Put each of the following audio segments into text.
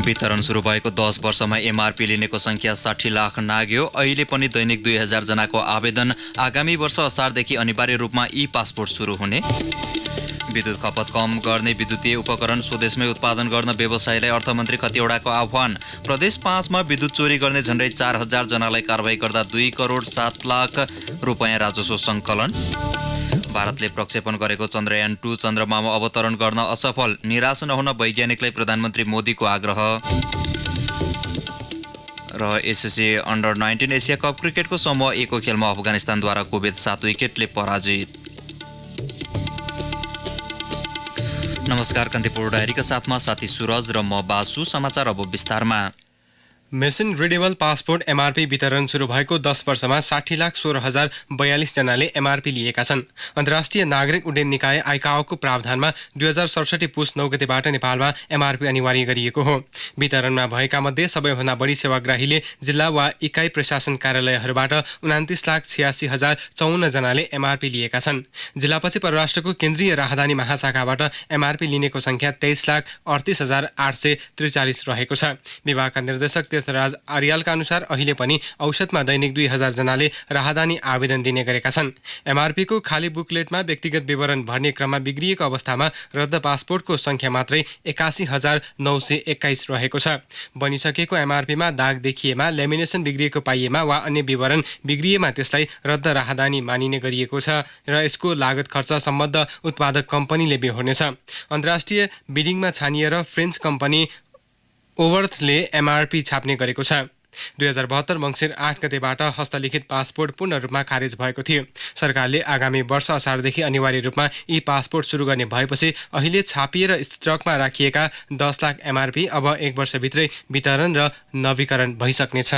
वितरण सुरु भएको 10 वर्षमा एमआरपी लिनेको संख्या 60 लाख नाग्यो। अहिले पनि दैनिक 2000 जनाको आवेदन। आगामी वर्ष असारदेखि अनिवार्य रूपमा ई पासपोर्ट सुरु हुने। विद्युत खपत कम गर्ने विद्युतीय उपकरण स्वदेशमै उत्पादन गर्न व्यवसायीलाई अर्थमन्त्री खतिवडाको आह्वान। प्रदेश 5 मा विद्युत चोरी गर्ने झण्डै 4000 जनालाई कारबाही गर्दा 2 करोड 7 लाख रुपैयाँ राजस्व सङ्कलन। भारतले प्रक्षेपण गरेको चन्द्रयान 2 चन्द्रमामा अवतरण गर्न असफल। निराश नहुन वैज्ञानिकलाई प्रधानमन्त्री मोदीको आग्रह। र एसएससी अन्डर 19 एसिया कप क्रिकेटको समूह 1 को खेलमा अफगानिस्तानद्वारा कुवेत 7 विकेटले पराजित। नमस्कार, कान्तिपुर डायरीका साथमा साथी सुरज र म बासु। समाचार अब विस्तारमा। मेसिन रिडेबल पासपोर्ट एमआरपी वितरण सुरु भएको 10 वर्षमा 60,16,042 जनाले एमआरपी लिएका छन्। अन्तर्राष्ट्रिय नागरिक उड्डयन निकाय आइकाओको प्रावधानमा 2067 पुस 9 गतेबाट नेपालमा एमआरपी अनिवार्य गरिएको हो। वितरणमा भएका मध्ये सबैभन्दा बढी सेवाग्राहीले जिल्ला वा इकाइ प्रशासन कार्यालयहरूबाट 29,86,054 जनाले एमआरपी लिएका छन्। जिल्लापछि परराष्ट्रको केन्द्रीय राहदानी महाशाखाबाट एमआरपी लिनेको संख्या 23,38,843 रहेको छ। विभागका निर्देशक राज आर्यालका अनुसार अहिले पनि औसतमा दैनिक 2000 जनाले राहदानी आवेदन दिने गरेका छन्। एमआरपीको खाली बुकलेटमा व्यक्तिगत विवरण भर्ने क्रममा बिग्रिएको अवस्थामा रद्द पासपोर्टको संख्या मात्रै 81,921 रहेको छ। बनिसकेको एमआरपीमा दाग देखिएमा, लेमिनेसन बिग्रिएको पाइएमा वा अन्य विवरण बिग्रिएमा त्यसलाई रद्द राहदानी मानिने गरिएको छ र यसको लागत खर्च सम्बद्ध उत्पादक कम्पनीले बेहोर्नेछ। अन्तर्राष्ट्रिय बिडिङमा छानिएर फ्रेन्च कम्पनी ओभर्थले एमआरपी छाप्ने गरेको छ। 2072 मङ्सिर 8 गतेबाट हस्तलिखित पासपोर्ट पूर्ण रूपमा खारेज भएको थियो। सरकारले आगामी वर्ष असारदेखि अनिवार्य रूपमा ई पासपोर्ट सुरु गर्ने भएपछि अहिले छापिएर स्टकमा राखिएका 10 लाख एमआरपी अब 1 वर्षभित्रै वितरण र नवीकरण भइसक्नेछ।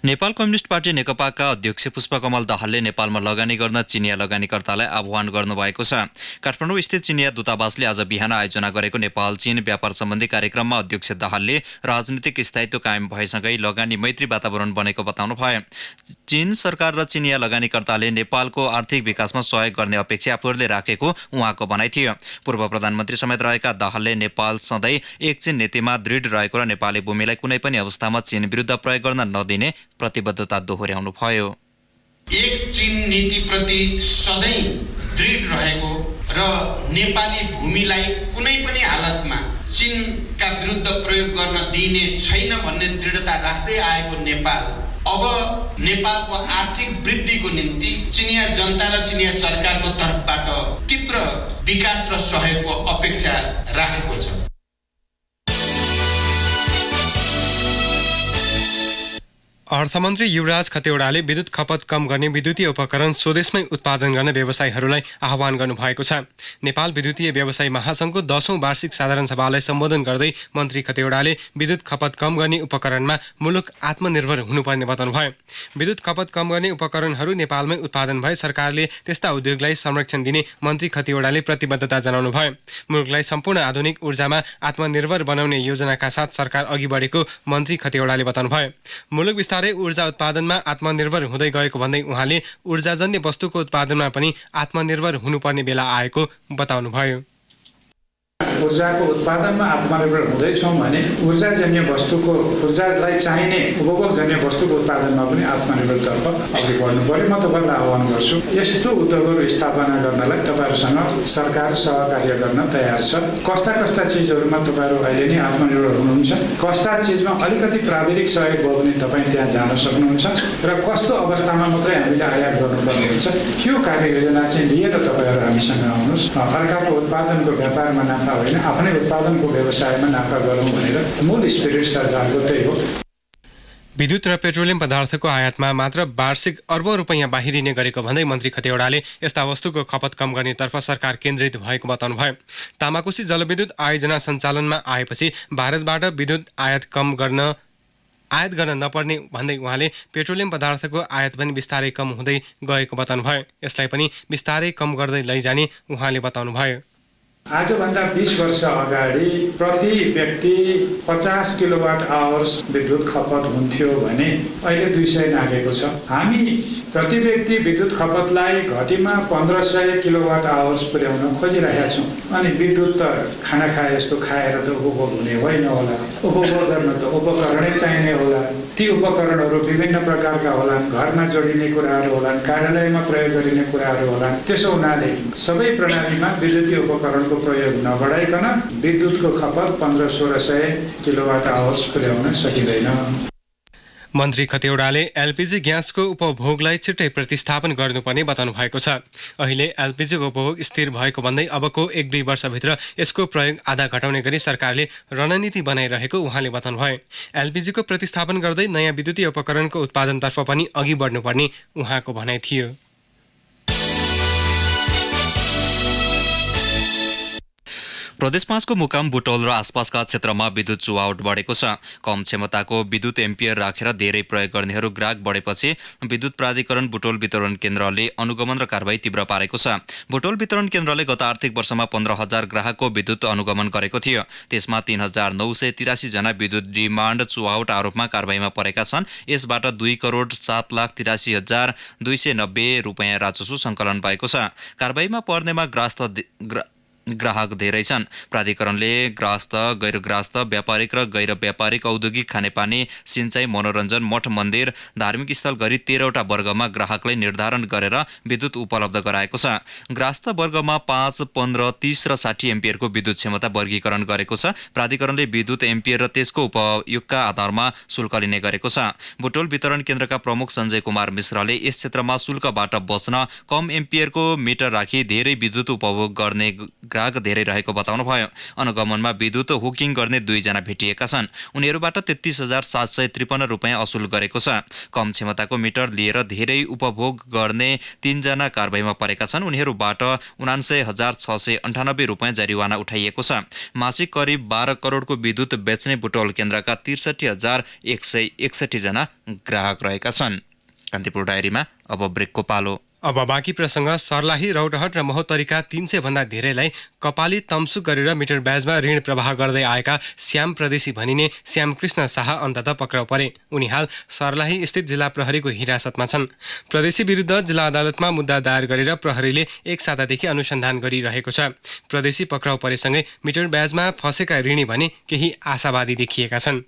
नेपाल कम्युनिस्ट पार्टी नेकपाका अध्यक्ष पुष्पकमल दाहालले नेपालमा लगानी गर्न चिनिया लगानीकर्तालाई आह्वान गर्नुभएको छ। काठमाडौँ स्थित चिनिया दूतावासले आज बिहान आयोजना गरेको नेपाल चीन व्यापार सम्बन्धी कार्यक्रममा अध्यक्ष दाहालले राजनीतिक स्थायित्व कायम भएसँगै लगानी मैत्री वातावरण बनेको बताउनु भयो। चीन सरकार र चिनिया लगानीकर्ताले नेपालको आर्थिक विकासमा सहयोग गर्ने अपेक्षा आफूहरूले राखेको उहाँको भनाइ थियो। पूर्व प्रधानमन्त्री समेत रहेका दाहालले नेपाल सधैँ एक चीन नीतिमा दृढ रहेको र नेपाली भूमिलाई कुनै पनि अवस्थामा चीन विरुद्ध प्रयोग गर्न नदिने प्रतिबद्धता दोहोर्याउनु भयो। एक चीन नीतिप्रति सधैँ दृढ रहेको र नेपाली भूमिलाई कुनै पनि हालतमा चीनका विरुद्ध प्रयोग गर्न दिइने छैन भन्ने दृढता राख्दै आएको नेपाल अब नेपालको आर्थिक वृद्धिको निम्ति चिनिया जनता र चिनिया सरकारको तर्फबाट तीव्र विकास र सहयोगको अपेक्षा राखेको छ। अर्थमन्त्री युवराज खतिवडाले विद्युत खपत कम गर्ने विद्युतीय उपकरण स्वदेशमै उत्पादन गर्ने व्यवसायीहरूलाई आह्वान गर्नुभएको छ। नेपाल विद्युतीय व्यवसायी महासङ्घको 10औं वार्षिक साधारण सभालाई सम्बोधन गर्दै मन्त्री खतिवडाले विद्युत खपत कम गर्ने उपकरणमा मुलुक आत्मनिर्भर हुनुपर्ने बताउनुभयो। विद्युत खपत कम गर्ने उपकरणहरू नेपालमै उत्पादन भए सरकारले त्यस्ता उद्योगलाई संरक्षण दिने मन्त्री खतिवडाले प्रतिबद्धता जनाउनुभयो। मुलुकलाई सम्पूर्ण आधुनिक ऊर्जामा आत्मनिर्भर बनाउने योजनाका साथ सरकार अघि बढेको मन्त्री खतिवडाले बताउनुभयो। मुलुक ऊर्जा उत्पादनमा आत्मनिर्भर हुँदै गएको भन्दै उहाँले ऊर्जाजन्य वस्तुको उत्पादनमा पनि आत्मनिर्भर हुनुपर्ने बेला आएको बताउनुभयो। ऊर्जाको उत्पादनमा आत्मनिर्भर हुँदैछौँ भने ऊर्जालाई चाहिने उपभोगजन्य वस्तुको उत्पादनमा पनि आत्मनिर्भरतर्फ अघि बढ्नु पर्यो। म तपाईँलाई आह्वान गर्छु, यस्तो उद्योगहरू स्थापना गर्नलाई तपाईँहरूसँग सरकार सहकार्य गर्न तयार छ। कस्ता कस्ता चिजहरूमा तपाईँहरू अहिले नै आत्मनिर्भर हुनुहुन्छ, कस्ता चिजमा अलिकति प्राविधिक सहयोग भयो भने तपाईँ त्यहाँ जान सक्नुहुन्छ र कस्तो अवस्थामा मात्रै हामीले आयात गर्नुपर्ने हुन्छ त्यो कार्ययोजना चाहिँ लिएर तपाईँहरू हामीसँग आउनुहोस्। अर्काको उत्पादनको व्यापारमा नाफा होइन, आफ्नै उत्पादनको व्यवसायमा नाफा गरौँ भनेर मूल स्पिरिट सरकारको त्यही हो। विद्युत र पेट्रोलियम पदार्थको आयातमा मात्र वार्षिक अर्बौं रुपैयाँ बाहिरिने गरेको भन्दै मन्त्री खतिवडाले यस्ता वस्तुको खपत कम गर्नेतर्फ सरकार केन्द्रित भएको बताउनुभयो। तामाकोशी जलविद्युत आयोजना सञ्चालनमा आएपछि भारतबाट विद्युत आयात गर्न नपर्ने भन्दै उहाँले पेट्रोलियम पदार्थको आयात पनि बिस्तारै कम हुँदै गएको बताउनुभयो। यसलाई पनि बिस्तारै कम गर्दै लैजाने उहाँले बताउनुभयो। आजभन्दा 20 वर्ष अगाडि प्रति व्यक्ति 50 किलोवाट आवर्स विद्युत खपत हुन्थ्यो भने अहिले 200 नागेको छ। हामी प्रति व्यक्ति विद्युत खपतलाई घटीमा 1500 किलोवाट आवर्स पुर्याउन खोजिरहेका छौँ। अनि विद्युत त खाना खाए जस्तो खाएर त उपभोग हुने होइन होला, उपभोग गर्न त उपकरणै चाहिने होला। ती उपकरणहरू विभिन्न प्रकारका होलान्, घरमा जोडिने कुराहरू होलान्, कार्यालयमा प्रयोग गरिने कुराहरू होलान्। त्यसो हुनाले सबै प्रणालीमा विद्युतीय उपकरणको प्रयोग नबढाइकन विद्युतको खपत 1500-1600 किलोवाट आवर्स पुर्याउन सकिँदैन। मन्त्री खतिवडाले एलपीजी ग्यासको उपभोगलाई छिट्टै प्रतिस्थापन गर्नुपर्ने बताउनु भएको छ। अहिले एलपीजीको उपभोग स्थिर भएको भन्दै अबको 1-2 वर्षभित्र यसको प्रयोग आधा घटाउने गरी सरकारले रणनीति बनाइरहेको उहाँले बताउनुभयो। एलपीजीको प्रतिस्थापन गर्दै नयाँ विद्युतीय उपकरणको उत्पादनतर्फ पनि अघि बढ्नुपर्ने उहाँको भनाइ थियो। प्रदेश 5 को मुकाम बुटोल र आसपासका क्षेत्रमा विद्युत चुहावट बढेको छ। कम क्षमताको विद्युत एम्पियर राखेर धेरै प्रयोग गर्नेहरू ग्राहक बढेपछि विद्युत प्राधिकरण बुटोल वितरण केन्द्रले अनुगमन र कारबाही तीव्र पारेको छ। बुटोल वितरण केन्द्रले गत आर्थिक वर्षमा 15,000 ग्राहकको विद्युत अनुगमन गरेको थियो। त्यसमा 3,983 जना विद्युत डिमान्ड चुहावट आरोपमा कारबाहीमा परेका छन्। यसबाट 2,07,30,290 रुपियाँ राजस्व सङ्कलन भएको छ। कारबाहीमा पर्नेमा ग्राहक धेरै छन्। प्राधिकरणले ग्राहस्थ, गैर ग्राहस्थ, व्यापारिक र गैर व्यापारिक, औद्योगिक, खानेपानी, सिंचाई, मनोरञ्जन, मठ मन्दिर, धार्मिक स्थल गरी 13वटा वर्गमा ग्राहकलाई निर्धारण गरेर विद्युत उपलब्ध गराएको छ। ग्राहस्थ वर्गमा 5, 15, 30 र 60 एम्पियरको विद्युत क्षमता वर्गीकरण गरेको छ। प्राधिकरणले विद्युत एम्पियर र त्यसको उपयोगका आधारमा शुल्क लिने गरेको छ। बुटोल वितरण केन्द्रका प्रमुख सञ्जय कुमार मिश्रले यस क्षेत्रमा शुल्कबाट बच्न कम एम्पियरको मिटर राखी धेरै विद्युत उपभोग गर्ने ग्राहक धेरै रहेको बताउनुभयो। अनुगमनमा विद्युत हुकिङ गर्ने 2 जना भेटिएका छन्। उनीहरूबाट 33,753 रुपियाँ असुल गरेको छ। कम क्षमताको मिटर लिएर धेरै उपभोग गर्ने 3 जना कारबाहीमा परेका छन्। उनीहरूबाट 79,698 रुपियाँ जरिवाना उठाइएको छ। मासिक करिब 12 करोडको विद्युत बेच्ने बुटोल केन्द्रका 63,161 जना ग्राहक रहेका छन्। कान्तिपुर डायरीमा अब ब्रेकको पालो। अब बाँकी प्रसङ्ग। सर्लाही, रौतहट र महोत्तरीका 300 भन्दा धेरैलाई कपाली तम्सुक गरेर मिटर ब्याजमा ऋण प्रवाह गर्दै आएका श्याम प्रदेशी भनिने श्यामकृष्ण शाह अन्ततः पक्राउ परे। उनी हाल सर्लाही स्थित जिल्ला प्रहरीको हिरासतमा छन्। प्रदेशी विरुद्ध जिल्ला अदालतमा मुद्दा दायर गरेर प्रहरीले 1 सातादेखि अनुसन्धान गरिरहेको छ। प्रदेशी पक्राउ परेसँगै मिटर ब्याजमा फँसेका ऋणी भने केही आशावादी देखिएका छन्।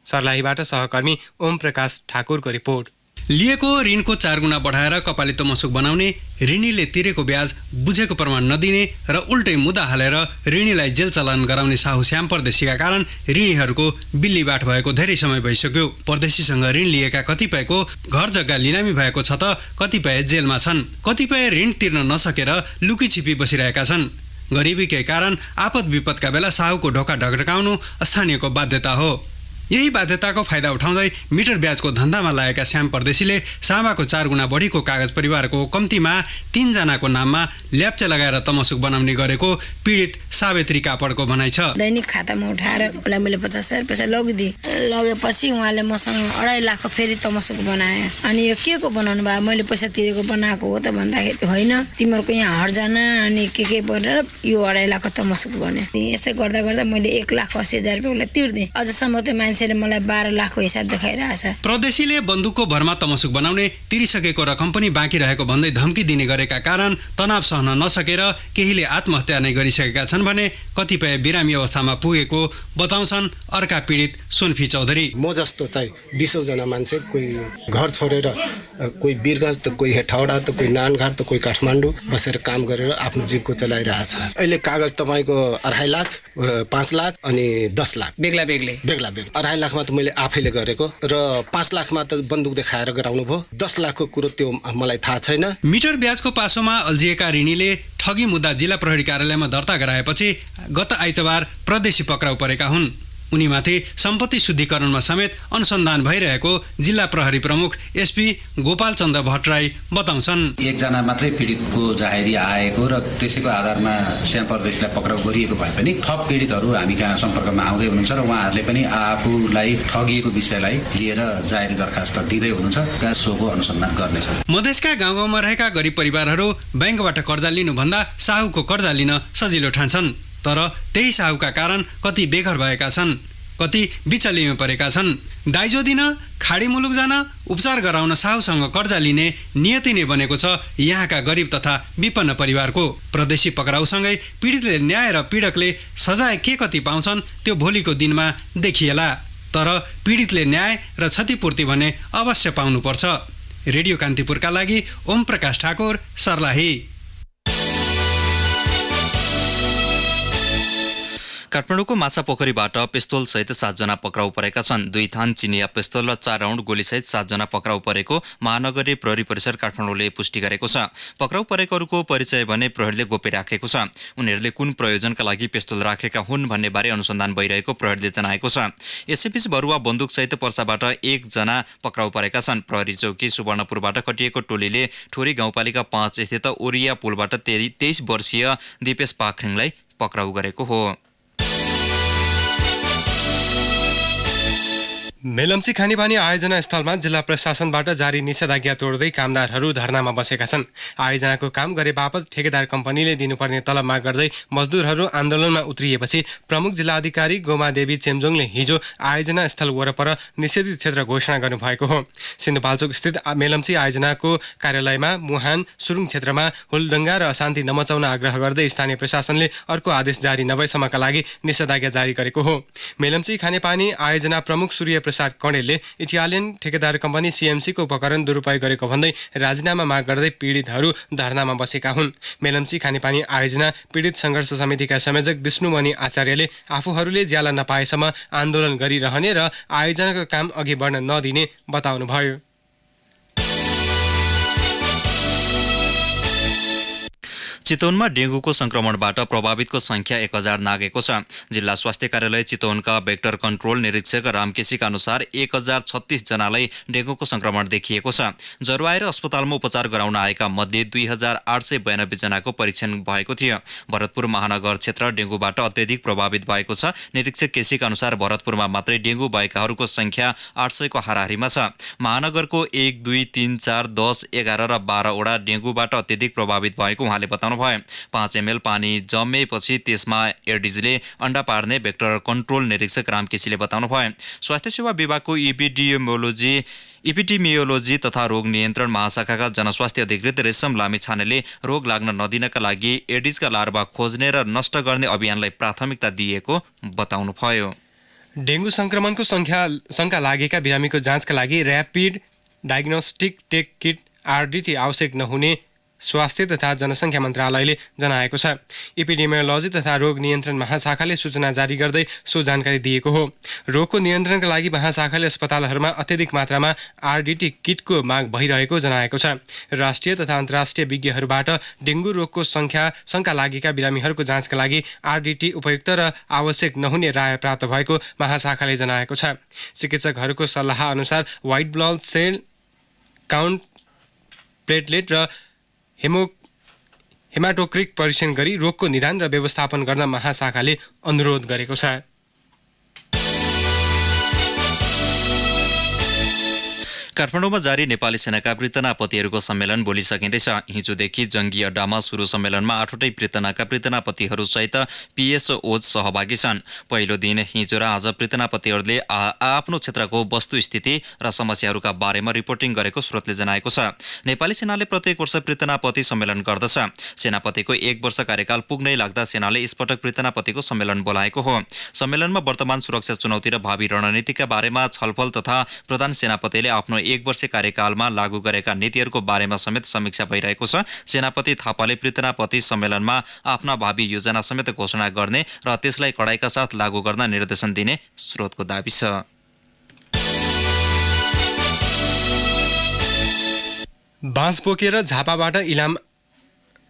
सर्लाहीबाट सहकर्मी ओम प्रकाश ठाकुरको रिपोर्ट। लिएको ऋणको 4 गुणा बढाएर कपाली तमसुक बनाउने, ऋणीले तिरेको ब्याज बुझेको प्रमाण नदिने र उल्टै मुद्दा हालेर ऋणीलाई जेल चलान गराउने साहु श्याम परदेशीका कारण ऋणीहरूको बिल्लीबाट भएको धेरै समय भइसक्यो। परदेशीसँग ऋण लिएका कतिपयको घर जग्गा लिलामी भएको छ त कतिपय जेलमा छन्। कतिपय ऋण तिर्न नसकेर लुकीछिपी बसिरहेका छन्। गरिबीकै कारण आपद विपदका बेला साहुको ढोका ढकढकाउनु स्थानीयको बाध्यता हो। यही बाध्यताको फाइदा उठाउँदै मिटर ब्याजको धन्दामा लागेका श्याम परदेशीले सामाको 4 गुणा बढीको कागज परिवारको कम्तीमा 3 जनाको नाममा ल्याप्चे लगाएर तमसुक बनाउने गरेको पीडित सावित्री कापडको भनाइ छ। दैनिक खातामा उठाएर उसलाई मैले 50,000 पैसा लगिदिएँ। लगेपछि उहाँले मसँग 2.5 लाख फेरि तमसुक बनाए। अनि यो के को बनाउनु भयो? मैले पैसा तिरेको बनाएको हो त भन्दाखेरि होइन, तिमीहरूको यहाँ हर्जाना अनि के परेर यो 2.5 लाख तमसुक बन्यो। यस्तै गर्दा गर्दा मैले 1,80,000 रुपियाँ उसलाई तिर्दिएँ। अझसम्म त्यो मान्छेले मलाई 12 लाखको हिसाब देखाइरहेछ। प्रदेशीले बन्दुकको भरमा तमसुक बनाउने, तिरिसकेको रकम पनि बाँकी रहेको भन्दै धम्की दिने गरेका कारण तनाव सहन नसकेर केहीले आत्महत्या नै गरिसकेका छन् भने कतिपय बिरामी अवस्थामा पुगेको बताउँछन् अर्का पीडित सोनफी चौधरी। म जस्तो चाहिँ 20 जना मान्छे, कोही घर छोडेर कोही वीरगञ्ज त कोही हेटौडा त कोही नानघाट त कोही काठमाडौँ बसेर काम गरेर आफ्नो जीवको चलाइरहेछ। अहिले कागज तपाईँको 2.5 लाख, 5 लाख अनि 10 लाख बेग्ला 2.5 लाखमा त मैले आफैले गरेको र 5 लाखमा त बन्दुक देखाएर गराउनु भयो। 10 लाखको कुरो त्यो मलाई थाहा छैन। मिटर ब्याजको पासोमा अल्झिएका ऋणीले ठगी मुद्दा जिल्ला प्रहरी कार्यालयमा दर्ता गराएपछि गत आइतबार प्रदेशी पक्राउ परेका हुन्। उनीमाथि सम्पत्ति शुद्धिकरणमा समेत अनुसन्धान भइरहेको जिल्ला प्रहरी प्रमुख एसपी गोपाल चन्द्र भट्टराई बताउँछन्। एकजना मात्रै पीडितको जाहेरी आएको र त्यसैको आधारमा श्याम परदेशीलाई पक्राउ गरिएको भए पनि थप पीडितहरू हामी कहाँ सम्पर्कमा आउँदै हुनुहुन्छ र उहाँहरूले पनि आफूलाई ठगिएको विषयलाई लिएर जाहेरी दरखास्त दिँदै हुनुहुन्छ। सोको अनुसन्धान गर्नेछ। मधेसका गाउँमा रहेका गरिब परिवारहरू बैंकबाट कर्जा लिनुभन्दा साहुको कर्जा लिन सजिलो ठान्छन्। तर त्यही साहुका कारण कति बेघर भएका छन्, कति बिचलीमा परेका छन्। दाइजो दिन, खाडी मुलुक जान, उपचार गराउन साहुसँग कर्जा लिने नियति नै बनेको छ यहाँका गरिब तथा विपन्न परिवारको। परदेशी पक्राउसँगै पीडितले न्याय र पीडकले सजाय के कति पाउँछन् त्यो भोलिको दिनमा देखिएला। तर पीडितले न्याय र क्षतिपूर्ति भने अवश्य पाउनुपर्छ। रेडियो कान्तिपुरका लागि ओम प्रकाश ठाकुर, सर्लाही। काठमाडौँको माछापोखरीबाट पिस्तोल सहित 7 जना पक्राउ परेका छन्। 2 थान चिनिया पिस्तोल र 4 राउन्ड गोलीसहित 7 जना पक्राउ परेको महानगरीय प्रहरी परिसर काठमाडौँले पुष्टि गरेको छ। पक्राउ परेकोहरूको परिचय भने प्रहरीले गोप्य राखेको छ। उनीहरूले कुन प्रयोजनका लागि पिस्तोल राखेका हुन् भन्ने बारे अनुसन्धान भइरहेको प्रहरीले जनाएको छ। यसैबीच बरुवा बन्दुकसहित पर्साबाट 1 जना पक्राउ परेका छन्। प्रहरी चौकी सुवर्णपुरबाट खटिएको टोलीले ठोरी गाउँपालिका 5 स्थित ओरिया पुलबाट 23 वर्षीय दिपेश पाखरिङलाई पक्राउ गरेको हो। मेलम्ची खानेपानी आयोजना स्थलमा जिल्ला प्रशासनबाट जारी निषेधाज्ञा तोड्दै कामदारहरू धरनामा बसेका छन्। आयोजनाको काम गरे बापत ठेकेदार कम्पनीले दिनुपर्ने तलब माग गर्दै मजदुरहरू आन्दोलनमा उत्रिएपछि प्रमुख जिल्लाधिकारी गोमा देवी चेम्जोङले हिजो आयोजना स्थल वरपर निषेधित क्षेत्र घोषणा गर्नुभएको हो। सिन्धुपाल्चोक स्थित मेलम्ची आयोजनाको कार्यालयमा मुहान सुरुङ क्षेत्रमा हुलदङ्गा र अशान्ति नमचाउन आग्रह गर्दै स्थानीय प्रशासनले अर्को आदेश जारी नभएसम्मका लागि निषेधाज्ञा जारी गरेको हो। मेलम्ची खानेपानी आयोजना प्रमुख सूर्य प्रसाद कणेलले इटालियन ठेकेदार कम्पनी सीएमसीको उपकरण दुरुपयोग गरेको भन्दै राजीनामा माग गर्दै पीडितहरू धरनामा बसेका हुन्। मेलम्ची खानेपानी आयोजना पीडित सङ्घर्ष समितिका संयोजक विष्णुमणि आचार्यले आफूहरूले ज्याला नपाएसम्म आन्दोलन गरिरहने र आयोजनाको काम अघि बढ्न नदिने बताउनुभयो। चितवनमा डेङ्गुको संक्रमणबाट प्रभावितको संख्या 1000 नागेको छ। जिल्ला स्वास्थ्य कार्यालय चितवनका भेक्टर कन्ट्रोल निरीक्षक रामकेसीका अनुसार 1036 जनालाई डेङ्गुको संक्रमण देखिएको छ। ज्वरो आएर अस्पतालमा उपचार गराउन आएका मध्ये 2892 जनाको परीक्षण भएको थियो। भरतपुर महानगर क्षेत्र डेङ्गुबाट अत्यधिक प्रभावित भएको छ। निरीक्षक केसीका अनुसार भरतपुरमा मात्रै डेङ्गु भएकाहरूको संख्या 800 को हाराहारीमा छ। महानगरको 1, 2, 3, 4, 10, 11 र 12 वडा डेङ्गुबाट अत्यधिक प्रभावित भएको उहाँले बताउनु भयो। 5 ml पानी जमेपछि त्यसमा एडिजले अन्डा पार्ने भेक्टर कन्ट्रोल निरीक्षक रामकेसीले बताउनु भयो। स्वास्थ्य सेवा विभागको इपिडेमियोलोजी तथा रोग नियन्त्रण महाशाखाका जनस्वास्थ्य अधिकृत रेशम लामिछानेले रोग लाग्न नदिनका लागि एडिजका लार्भा खोज्ने र नष्ट गर्ने अभियानलाई प्राथमिकता दिएको बताउनु भयो। डेङ्गु संक्रमणको शङ्का लागेका बिरामीको जाँचका लागि र्यापिड डायग्नोस्टिक टेक किट आरडिटी आवश्यक नहुने स्वास्थ्य तथा जनसङ्ख्या मन्त्रालयले जनाएको छ। इपिडेमियोलोजी तथा रोग नियन्त्रण महाशाखाले सूचना जारी गर्दै सो जानकारी दिएको हो। रोगको नियन्त्रणका लागि महाशाखाले अस्पतालहरूमा अत्यधिक मात्रामा आरडिटी किटको माग भइरहेको जनाएको छ। राष्ट्रिय तथा अन्तर्राष्ट्रिय विज्ञहरूबाट डेङ्गु रोगको शङ्का लागेका बिरामीहरूको जाँचका लागि आरडिटी उपयुक्त र आवश्यक नहुने राय प्राप्त भएको महाशाखाले जनाएको छ। चिकित्सकहरूको सल्लाह अनुसार white blood cell count, platelet र हेमाटोक्रिक परीक्षण गरी रोगको निदान र व्यवस्थापन गर्न महाशाखाले अनुरोध गरेको छ। काठमाडौँमा जारी नेपाली सेनाका प्रीतनापतिहरूको सम्मेलन भोलि सकिँदैछ। हिजोदेखि जङ्गी अड्डामा सुरु सम्मेलनमा 8वटै प्रीतनाका प्रीतनापतिहरूसहित पिएसओज सहभागी छन्। पहिलो दिन हिजो र आज प्रीतनापतिहरूले आफ्नो क्षेत्रको वस्तुस्थिति र समस्याहरूका बारेमा रिपोर्टिङ गरेको स्रोतले जनाएको छ। नेपाली सेनाले प्रत्येक वर्ष प्रीतनापति सम्मेलन गर्दछ। सेनापतिको 1 वर्ष कार्यकाल पुग्नै लाग्दा सेनाले यसपटक प्रीतनापतिको सम्मेलन बोलाएको हो। सम्मेलनमा वर्तमान सुरक्षा चुनौती र भावी रणनीतिका बारेमा छलफल तथा प्रधान सेनापतिले आफ्नो 1 वर्ष कार्यकालमा लागू गरेका नीतिहरूको बारेमा समेत समीक्षा भइरहेको छ। सेनापति थापाले प्रीतनापति सम्मेलनमा आफ्ना भावी योजना समेत घोषणा गर्ने र त्यसलाई कडाइका साथ लागू गर्न निर्देशन दिने स्रोतको दाबी छ। बाँस बोकेर झापाबाट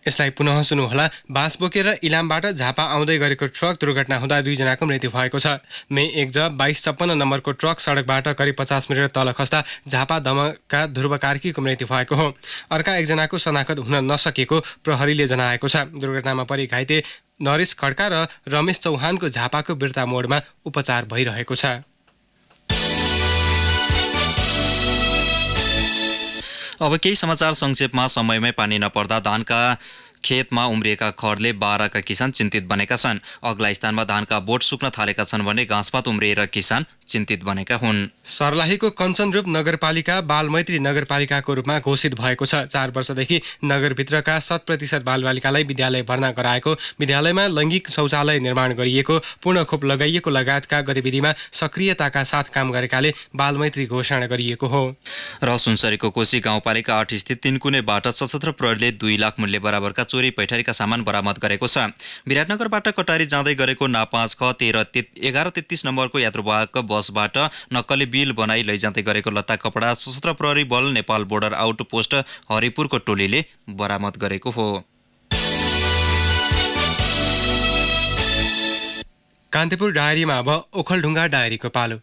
यसलाई पुनः सुन्नुहोला। बाँस बोकेर इलामबाट झापा आउँदै गरेको ट्रक दुर्घटना हुँदा 2 जनाको मृत्यु भएको छ। मे 1/2256 नम्बरको ट्रक सडकबाट करिब 50 मिटर तल खस्दा झापा दमका ध्रुव कार्कीको मृत्यु भएको हो। अर्का एकजनाको शनाखत हुन नसकेको प्रहरीले जनाएको छ। दुर्घटनामा परि घाइते नरेश खड्का र रमेश चौहानको झापाको बिर्ता मोडमा उपचार भइरहेको छ। अब केही समाचार संक्षेपमा। समयमै पानी नपर्दा धानका खेतमा उम्रिएका खरले 12 का किसान चिन्तित बनेका छन्। अग्ला स्थानमा धानका बोट सुक्न थालेका छन् भने घाँसपात उम्रिएर किसान चिन्तित बनेका हुन्। सर्लाहीको कञ्चनरूप नगरपालिका बालमैत्री नगरपालिकाको रूपमा घोषित भएको छ। 4 वर्षदेखि नगरभित्रका 100% बालबालिकालाई विद्यालय भर्ना गराएको, विद्यालयमा लैङ्गिक शौचालय निर्माण गरिएको, पूर्ण खोप लगाइएको लगायतका गतिविधिमा सक्रियताका साथ काम गरेकाले बालमैत्री घोषणा गरिएको हो। र सुनसरीको कोशी गाउँपालिका 8 स्थित तिनकुनेबाट सशस्त्र प्रहरीले 2 लाख मूल्य बराबरका चोरी पैठारीका सामान बरामद गरेको छ। विराटनगरबाट कटारी जाँदै गरेको ना 5 ख 1133 नम्बरको यात्रुवाहक बसबाट नक्कली बिल बनाई लैजाँदै गरेको लत्ता कपडा सशस्त्र प्रहरी बल नेपाल बोर्डर आउट पोस्ट हरिपुरको टोलीले बरामद गरेको हो। कान्तिपुर डायरीमा अब ओखलढुङ्गा डायरीको पालो।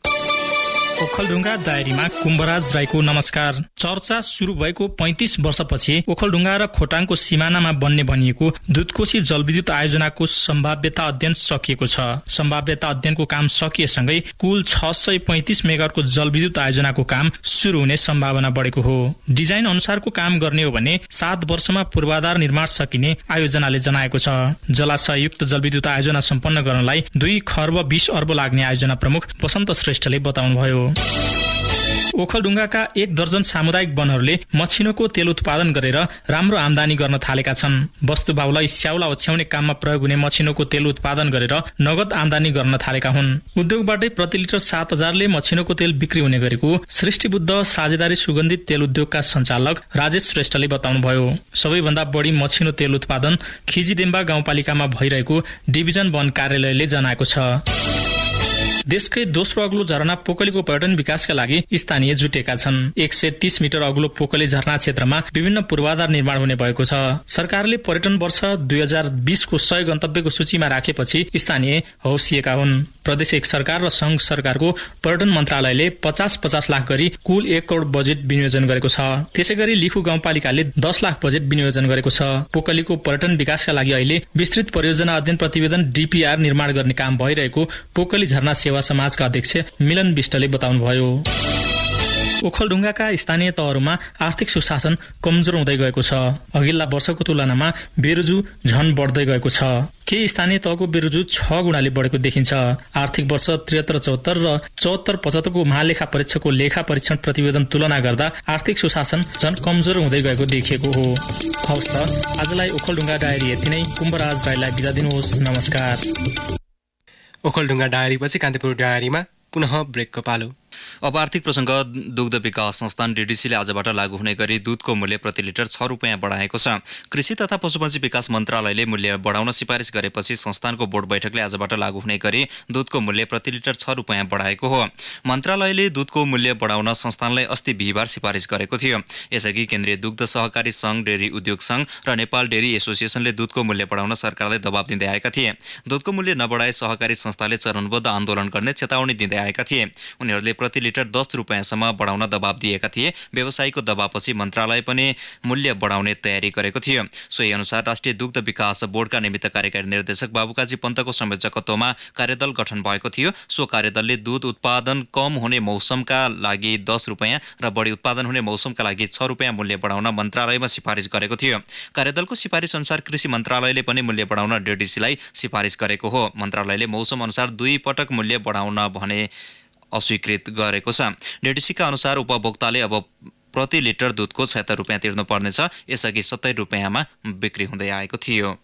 ओखलढुङ्गा डायरीमा कुम्भराज राईको नमस्कार। चर्चा सुरु भएको 35 वर्षपछि ओखलढुङ्गा र खोटाङको सिमानामा बन्ने भनिएको दुधकोशी जलविद्युत आयोजनाको सम्भाव्यता अध्ययन सकिएको छ। सम्भाव्यता अध्ययनको काम सकिएसँगै कुल 635 मेगावाटको जलविद्युत आयोजनाको काम सुरु हुने सम्भावना बढेको हो। डिजाइन अनुसारको काम गर्ने हो भने 7 वर्षमा पूर्वाधार निर्माण सकिने आयोजनाले जनाएको छ। जलाशययुक्त जलविद्युत आयोजना सम्पन्न गर्नलाई 2 खर्ब 20 अर्ब लाग्ने आयोजना प्रमुख वसन्त श्रेष्ठले बताउनुभयो। ओखलढुङ्गाका 1 दर्जन सामुदायिक वनहरूले मछिनोको तेल उत्पादन गरेर राम्रो आमदानी गर्न थालेका छन्। वस्तुभावलाई स्याउला ओछ्याउने काममा प्रयोग हुने मछिनोको तेल उत्पादन गरेर नगद आमदानी गर्न थालेका हुन्। उद्योगबाटै प्रति लिटर 7000ले मछिनोको तेल बिक्री हुने गरेको सृष्टिबुद्ध साझेदारी सुगन्धित तेल उद्योगका सञ्चालक राजेश श्रेष्ठले बताउनुभयो। सबैभन्दा बढी मछिनो तेल उत्पादन खिजीडेम्बा गाउँपालिकामा भइरहेको डिभिजन वन कार्यालयले जनाएको छ। देशकै दोस्रो अग्लो झरना पोकलीको पर्यटन विकासका लागि स्थानीय जुटेका छन्। 130 मिटर अग्लो पोकली झरना क्षेत्रमा विभिन्न पूर्वाधार निर्माण हुने भएको छ। सरकारले पर्यटन वर्ष 2020 को 100 गन्तव्यको सूचीमा राखेपछि स्थानीय हौसिएका हुन्। प्रदेश एक सरकार र संघ सरकारको पर्यटन मन्त्रालयले 50-50 लाख गरी कुल 1 करोड बजेट विनियोजन गरेको छ। त्यसैगरी लिखु गाउँपालिकाले 10 लाख बजेट विनियोजन गरेको छ। पोकलीको पर्यटन विकासका लागि अहिले विस्तृत परियोजना अध्ययन प्रतिवेदन DPR निर्माण गर्ने काम भइरहेको पोकली झरना सेवा समाजका अध्यक्ष मिलन विष्टले बताउनुभयो। ओखलढुङ्गाका स्थानीय तहहरूमा आर्थिक सुशासन कमजोर हुँदै गएको छ। अघिल्ला वर्षको तुलनामा बेरोजु झन बढ्दै गएको छ। केही स्थानीय तहको बेरोजु 6 गुणाले बढेको देखिन्छ। आर्थिक वर्ष 73-74 र 74-75 को महालेखा परीक्षकको लेखा परीक्षण प्रतिवेदन तुलना गर्दा आर्थिक सुशासन झन कमजोर हुँदै गएको देखिएको हो। हवस् त आजलाई ओखलढुङ्गा डायरी यति नै। कुम्भराज राईलाई बिदा दिनुहोस्। नमस्कार। ओखलढुङ्गा डायरीपछि कान्तिपुर डायरीमा पुनः ब्रेकको पालो। अब आर्थिक प्रसङ्ग। दुग्ध विकास संस्थान DDCले आजबाट लागू हुने गरी दुधको मूल्य प्रति लिटर 6 रुपियाँ बढाएको छ। कृषि तथा पशुपन्छी विकास मन्त्रालयले मूल्य बढाउन सिफारिस गरेपछि संस्थानको बोर्ड बैठकले आजबाट लागू हुने गरी दुधको मूल्य प्रति लिटर 6 रुपियाँ बढाएको हो। मन्त्रालयले दुधको मूल्य बढाउन संस्थानलाई अस्ति बिहिबार सिफारिस गरेको थियो। यसअघि केन्द्रीय दुग्ध सहकारी संघ, डेरी उद्योग संघ र नेपाल डेरी एसोसिएसनले दुधको मूल्य बढाउन सरकारलाई दबाब दिँदै आएका थिए। दुधको मूल्य नबढाए सहकारी संस्थाले चरणबद्ध आन्दोलन गर्ने चेतावनी दिँदै आएका थिए। उनीहरूले प्रति लिटर 10 रुपियाँसम्म बढाउन दबाब दिएका थिए। व्यवसायीको दबावपछि मन्त्रालय पनि मूल्य बढाउने तयारी गरेको थियो। सोही अनुसार राष्ट्रिय दुग्ध विकास बोर्डका निमित्त कार्यकारी निर्देशक बाबुकाजी पन्तको संयोजकत्वमा कार्यदल गठन भएको थियो। सो कार्यदलले दुध उत्पादन कम हुने मौसमका लागि 10 रुपियाँ र बढी उत्पादन हुने मौसमका लागि 6 रुपियाँ मूल्य बढाउन मन्त्रालयमा सिफारिस गरेको थियो। कार्यदलको सिफारिस अनुसार कृषि मन्त्रालयले पनि मूल्य बढाउन DDCलाई सिफारिस गरेको हो। मन्त्रालयले मौसम अनुसार 2 पटक मूल्य बढाउन भने अस्वीकृत गरेको छ। DDCका अनुसार उपभोक्ताले अब प्रति लिटर दुधको 76 रुपियाँ तिर्नु पर्नेछ। यसअघि 70 रुपियाँमा बिक्री हुँदै आएको थियो।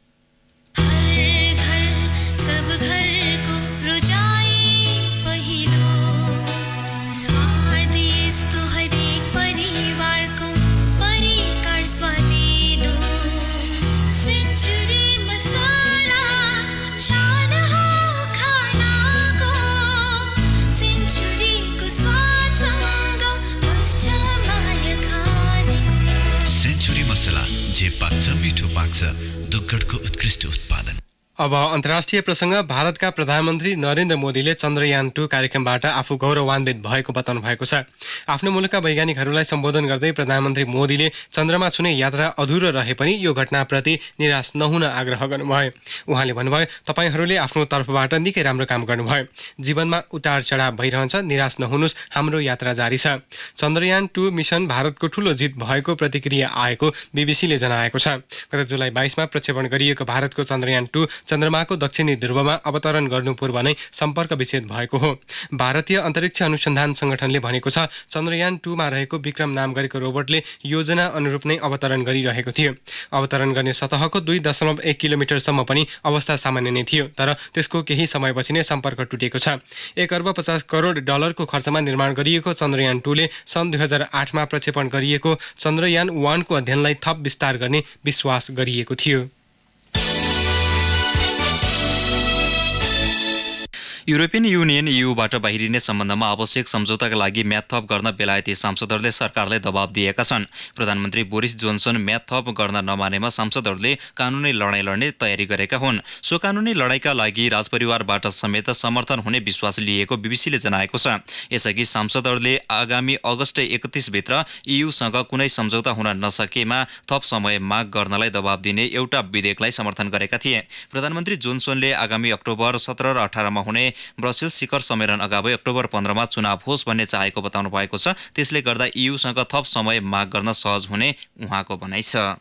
मिठो पाक्छ। दुग्गडको उत्कृष्ट उत्पादन। अब अन्तर्राष्ट्रिय प्रसङ्ग। भारतका प्रधानमन्त्री नरेन्द्र मोदीले चन्द्रयान-2 कार्यक्रमबाट आफू गौरवान्वित भएको बताउनु भएको छ। आफ्नो मुलुकका वैज्ञानिकहरूलाई सम्बोधन गर्दै प्रधानमन्त्री मोदीले चन्द्रमा छुने यात्रा अधुरो रहे पनि यो घटनाप्रति निराश नहुन आग्रह गर्नुभयो। उहाँले भन्नुभयो, तपाईहरूले आफ्नो तर्फबाट निकै राम्रो काम गर्नुभयो। जीवनमा उतार चढाव भइरहन्छ, निराश नहुनुस्, हाम्रो यात्रा जारी छ। चन्द्रयान-2 मिसन भारतको ठूलो जित भएको प्रतिक्रिया आएको बीबीसीले जनाएको छ। गत जुलाई 22मा प्रक्षेपण गरिएको भारतको चन्द्रयान-2 चन्द्रमाको दक्षिणी ध्रुवमा अवतरण गर्नु पूर्व नै सम्पर्क विच्छेद भएको हो। भारतीय अन्तरिक्ष अनुसन्धान संगठनले भनेको छ, चन्द्रयान-2मा रहेको विक्रम नाम गरेको रोबोटले योजना अनुरूप नै अवतरण गरिरहेको थियो। अवतरण गर्ने सतहको 2.1 किलोमिटरसम्म पनि अवस्था सामान्य नै थियो, तर त्यसको केही समयपछि नै सम्पर्क टुटेको छ। 1 अर्ब 50 करोड डलरको खर्चमा निर्माण गरिएको चन्द्रयान-2ले सन् 2008मा प्रक्षेपण गरिएको चन्द्रयान-1को अध्ययनलाई थप विस्तार गर्ने विश्वास गरिएको थियो। युरोपियन युनियन EUबाट बाहिरिने सम्बन्धमा आवश्यक सम्झौताका लागि म्याद थप गर्न बेलायती सांसदहरूले सरकारलाई दबाब दिएका छन्। प्रधानमन्त्री बोरिस जोन्सन म्याद थप गर्न नमानेमा सांसदहरूले कानुनी लडाईँ लड्ने तयारी गरेका हुन्। सो कानुनी लडाईँका लागि राजपरिवारबाट समेत समर्थन हुने विश्वास लिएको बीबीसीले जनाएको छ। यसअघि सांसदहरूले आगामी अगस्त 31 भित्र EUसँग कुनै सम्झौता हुन नसकेमा थप समय माग गर्नलाई दबाब दिने एउटा विधेयकलाई समर्थन गरेका थिए। प्रधानमन्त्री जोन्सनले आगामी अक्टोबर 17 र 18मा हुने ब्रसेल्स शिखर सम्मेलन अगावै अक्टोबर 15मा चुनाव होस् भन्ने चाहेको बताउनु भएको छ। त्यसले गर्दा EUसँग थप समय माग गर्न सहज हुने उहाँको भनाइ छ।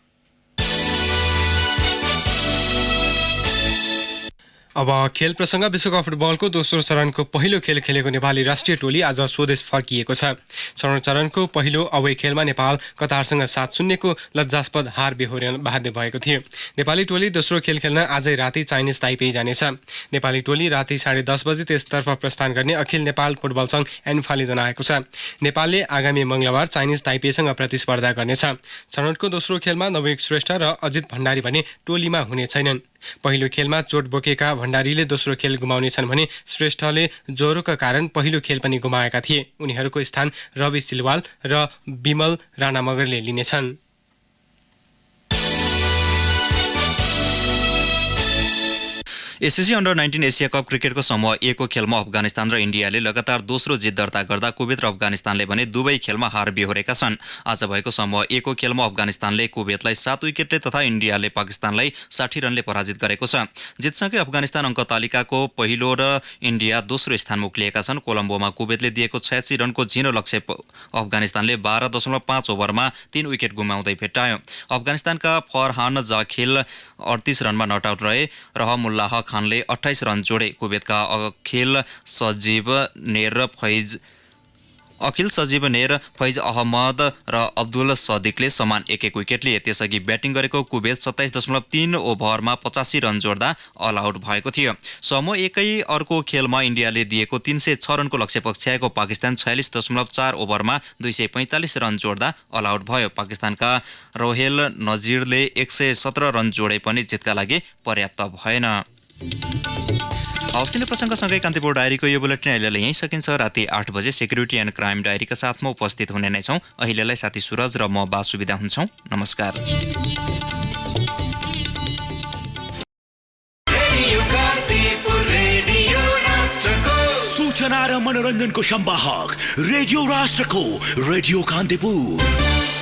अब खेल प्रसङ्ग। विश्वकप फुटबलको दोस्रो चरणको पहिलो खेल खेलेको नेपाली राष्ट्रिय टोली आज स्वदेश फर्किएको छ। चरणको पहिलो अवे खेलमा नेपाल कतारसँग 7-0 को लज्जास्पद हार बेहोर्न बाध्य भएको थियो। नेपाली टोली दोस्रो खेल खेल्न आजै राति चाइनिज ताइपेई जानेछ। नेपाली टोली राति 10:30 बजे त्यसतर्फ प्रस्थान गर्ने अखिल नेपाल फुटबल सङ्घ एन्फाले जनाएको छ। नेपालले आगामी मङ्गलबार चाइनिज ताइपेसँग प्रतिस्पर्धा गर्नेछ। चरणको दोस्रो खेलमा नवयुग श्रेष्ठ र अजित भण्डारी भने टोलीमा हुने छैनन्। पहिलो खेलमा चोट बोकेका भण्डारीले दोस्रो खेल गुमाउनेछन् भने श्रेष्ठले ज्वरोका कारण पहिलो खेल पनि गुमाएका थिए। उनीहरूको स्थान रवि सिलवाल र विमल राणा मगरले लिनेछन्। एसएससी अन्डर 19 एसिया कप क्रिकेटको समूह A को खेलमा अफगानिस्तान र इन्डियाले लगातार दोस्रो जित दर्ता गर्दा कुवेत र अफगानिस्तानले भने दुवै खेलमा हार बेहोरेका छन्। आज भएको समूह A को खेलमा अफगानिस्तानले कुवेतलाई 7 विकेटले तथा इन्डियाले पाकिस्तानलाई 60 रनले पराजित गरेको छ। जितसँगै अफगानिस्तान अङ्क तालिकाको पहिलो र इन्डिया दोस्रो स्थानमा उक्लिएका छन्। कोलम्बोमा कुवेतले दिएको 86 रनको झिनो लक्ष्य अफगानिस्तानले 12.5 ओभरमा 3 विकेट गुमाउँदै भेट्टायो। अफगानिस्तानका फरहान जाखिल 38 रनमा नट आउट रहे। रहमुल्लाह खानले 28 रन जोडे। कुवेतका अखिल सजीब नेर फैज अहमद र अब्दुल सदिकले समान 1-1 विकेट लिए। त्यसअघि ब्याटिङ गरेको कुवेत 27.3 ओभरमा 85 रन जोड्दा अल आउट भएको थियो। समूह एकै अर्को खेलमा इन्डियाले दिएको 306 रनको लक्ष्य पछ्याएको पाकिस्तान 46.4 ओभरमा 245 रन जोड्दा अल आउट भयो। पाकिस्तानका रोहेल नजिरले 117 रन जोडे पनि जितका लागि पर्याप्त भएन। हौस्, प्रसङ्गसँगै कान्तिपुर डायरीको यो बुलेटिन अहिलेलाई यहीँ सकिन्छ। राति 8 बजे सेक्युरिटी एन्ड क्राइम डायरीका साथमा उपस्थित हुने नै छौँ। अहिलेलाई साथी सुरज र म बासु बिदा हुन्छौँ। नमस्कार। सूचना र मनोरञ्जनको सम्वाहक रेडियो राष्ट्रको रेडियो कान्तिपुर।